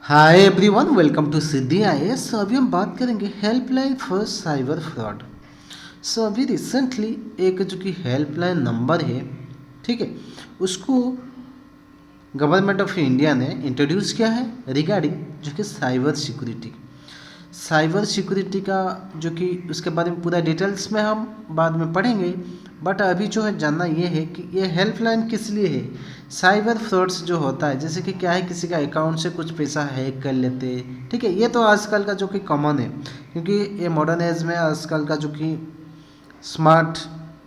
Hi everyone, welcome to Siddhi IAS. अभी हम बात करेंगे हेल्पलाइन फॉर साइबर फ्रॉड। अभी रिसेंटली एक जो कि हेल्पलाइन नंबर है, ठीक है, उसको गवर्नमेंट ऑफ इंडिया ने इंट्रोड्यूस किया है रिगार्डिंग जो कि साइबर सिक्योरिटी का जो कि उसके बारे में पूरा डिटेल्स में हम बाद में पढ़ेंगे। बट अभी जो है जानना ये है कि ये हेल्पलाइन किस लिए है। साइबर फ्रॉड्स जो होता है, जैसे कि क्या है, किसी का अकाउंट से कुछ पैसा हैक कर लेते, ठीक है, ये तो आजकल का जो कि कॉमन है, क्योंकि ये मॉडर्न एज में आजकल का जो कि स्मार्ट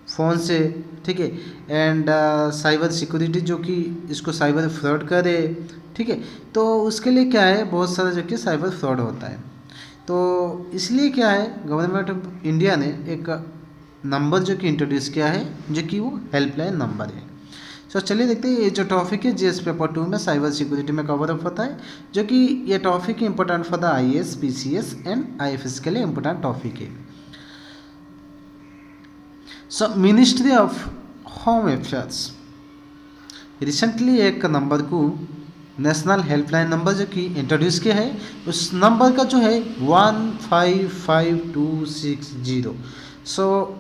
फ़ोन से, ठीक है, एंड साइबर सिक्योरिटी जो कि इसको साइबर फ्रॉड करे, ठीक है, तो उसके लिए क्या है, बहुत सारा जो कि साइबर फ्रॉड होता है। तो इसलिए क्या है, गवर्नमेंट ऑफ इंडिया ने एक नंबर जो कि इंट्रोड्यूस किया है, जो कि वो हेल्पलाइन नंबर है। चलिए देखते हैं ये जो टॉपिक है जीएस पेपर 2 में साइबर सिक्योरिटी में कवर अप होता है, जो कि ये topic important for the IAS, PCS and IFS के लिए इंपॉर्टेंट टॉपिक है। Ministry of home affairs recently एक नंबर को नेशनल हेल्पलाइन नंबर जो कि इंट्रोड्यूस किया है, उस नंबर का जो है 155260।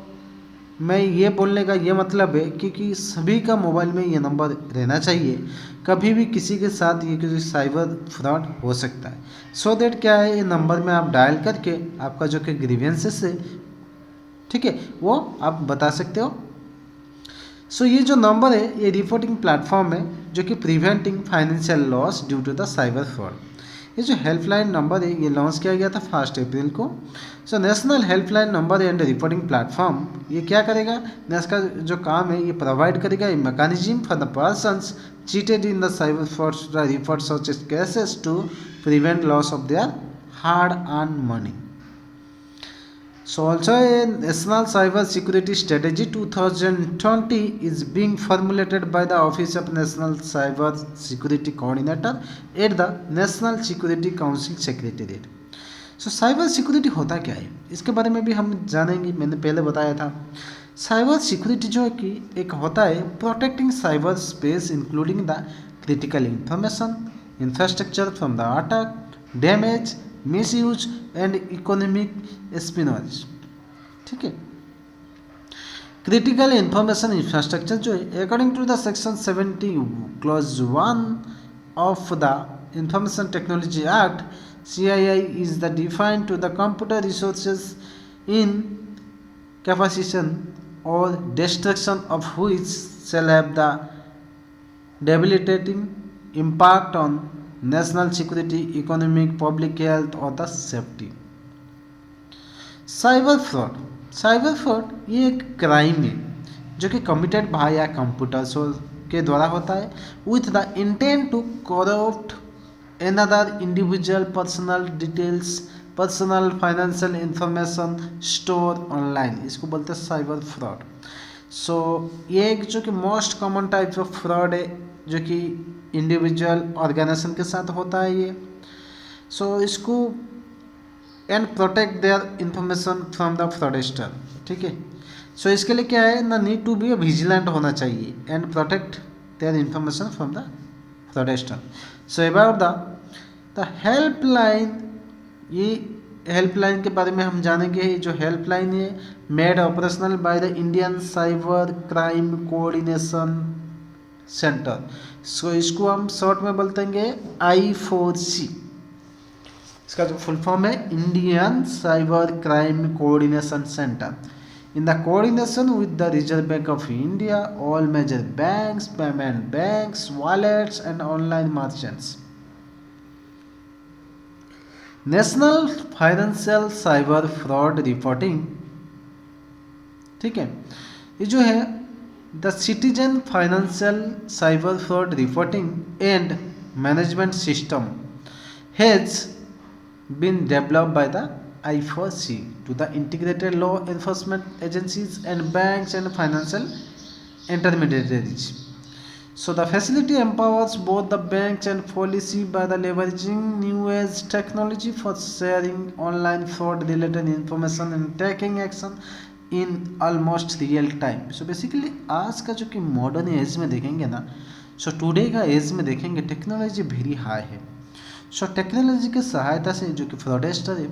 मैं ये बोलने का ये मतलब है कि सभी का मोबाइल में ये नंबर रहना चाहिए। कभी भी किसी के साथ ये किसी साइबर फ्रॉड हो सकता है। दैट क्या है, ये नंबर में आप डायल करके आपका जो कि ग्रीवेंसेस है, ठीक है, वो आप बता सकते हो। ये जो नंबर है, ये रिपोर्टिंग प्लेटफॉर्म है जो कि preventing financial loss due to the cyber fraud. ये जो हेल्पलाइन नंबर है, ये लॉन्च किया गया था 1 अप्रैल को। National helpline number and reporting platform ये क्या करेगा, इसका जो काम है, ये प्रोवाइड करेगा a mechanism for the persons cheated in the cyber fraud report such cases to prevent loss of their hard earned money. Also a National Cyber Security Strategy 2020 is being formulated by the Office of National Cyber Security Coordinator at the National Security Council Secretariat. Cyber security होता क्या है, इसके बारे में भी हम जानेंगे। मैंने पहले बताया था, साइबर सिक्योरिटी जो है कि एक होता है protecting cyber space including the critical information infrastructure from the attack, damage, misuse and economic espionage, ठीक है। क्रिटिकल इंफॉर्मेशन इंफ्रास्ट्रक्चर जो है, according to the section 70 clause 1 of the Information Technology Act, CII is the defined to the computer resources in capacity or destruction of which shall have the debilitating impact on national security, economic, public health or the safety. Cyber fraud ये एक crime है जो कि committed by computers के द्वारा होता है with the intent to corrupt another individual personal details, personal financial information stored online, इसको बोलते हैं साइबर फ्रॉड। ये एक जो कि most common type of fraud है जो कि इंडिविजुअल ऑर्गेनाइजेशन के साथ होता है ये। इसको and protect their information from the fraudster, ठीक है। इसके लिए क्या है ना, नीड टू बी विजिलेंट होना चाहिए and protect their information from the fraudster. About the helpline, ये हेल्पलाइन के बारे में हम जानेंगे। जो हेल्पलाइन है made operational by the Indian cyber crime coordination centre. इसको हम शॉर्ट में बोलते हैं I4C। इसका जो फुल फॉर्म है Indian cyber crime coordination centre in the coordination with the Reserve Bank of India, all major banks, payment banks, wallets and online merchants. National financial cyber fraud reporting, ठीक है, ये जो है the citizen financial cyber fraud reporting and management system has been developed by the I4C to the integrated law enforcement agencies and banks and financial intermediaries. The facility empowers both the banks and policy by the leveraging new age technology for sharing online fraud related information and taking action in almost real time. Basically आज का जो कि modern age में देखेंगे ना, today का as में देखेंगे टेक्नोलॉजी वेरी हाई है। सो टेक्नोलॉजी की सहायता से जो कि फ्रॉडेस्टर है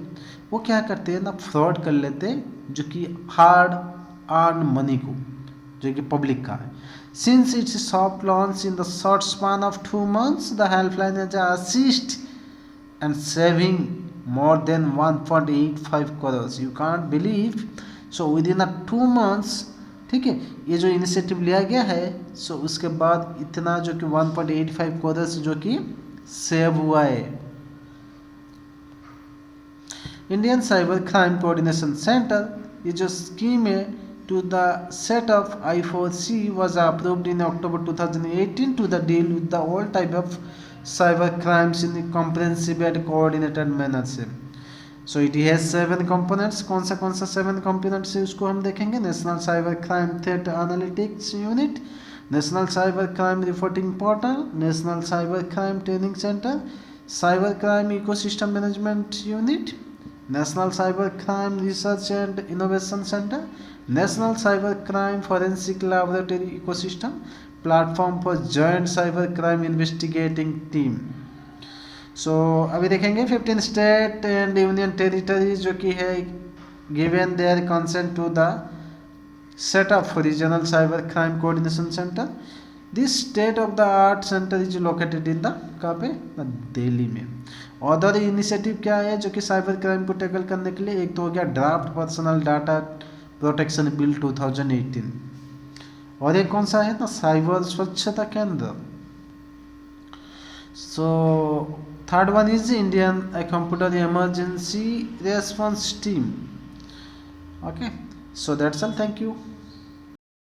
वो क्या करते हैं ना, फ्रॉड कर लेते हैं जो कि हार्ड अर्न मनी को, जो कि पब्लिक का है। Since it's soft launch in the short span of 2 months, the helpline has assist and saving more than 1.85 crores, you can't believe। so within a 2 months, ठीक है, ये जो इनिशिएटिव लिया गया है, सो उसके बाद इतना जो कि 1.85 crores जो कि सेव हुआ है। Indian cyber crime coordination centre, ये जो स्कीम है to the set of I4C was approved in October 2018 to the deal with the all type of cyber crimes in a comprehensive and coordinated manner से। so it has 7 components। कौन सा 7 components है उसको हम देखेंगे। National cyber crime threat analytics unit, national cyber crime reporting portal, national cyber crime training centre, cyber crime ecosystem management unit, national cyber crime research and innovation centre, national cyber crime forensic laboratory ecosystem, platform for joint cyber crime investigating team. So अभी देखेंगे 15 state and union territories जो कि है given their consent to the setup for regional cyber crime coordination center। this state of the art center is located in the कहाँ पे, दिल्ली में। Other initiative क्या है जो कि साइबर क्राइम को टैकल करने के लिए, एक तो हो गया draft personal data protection bill 2018, और एक कौन सा है ना, साइबर स्वच्छता केंद्र। So third one is Indian computer emergency response team. Okay, so that's all, thank you.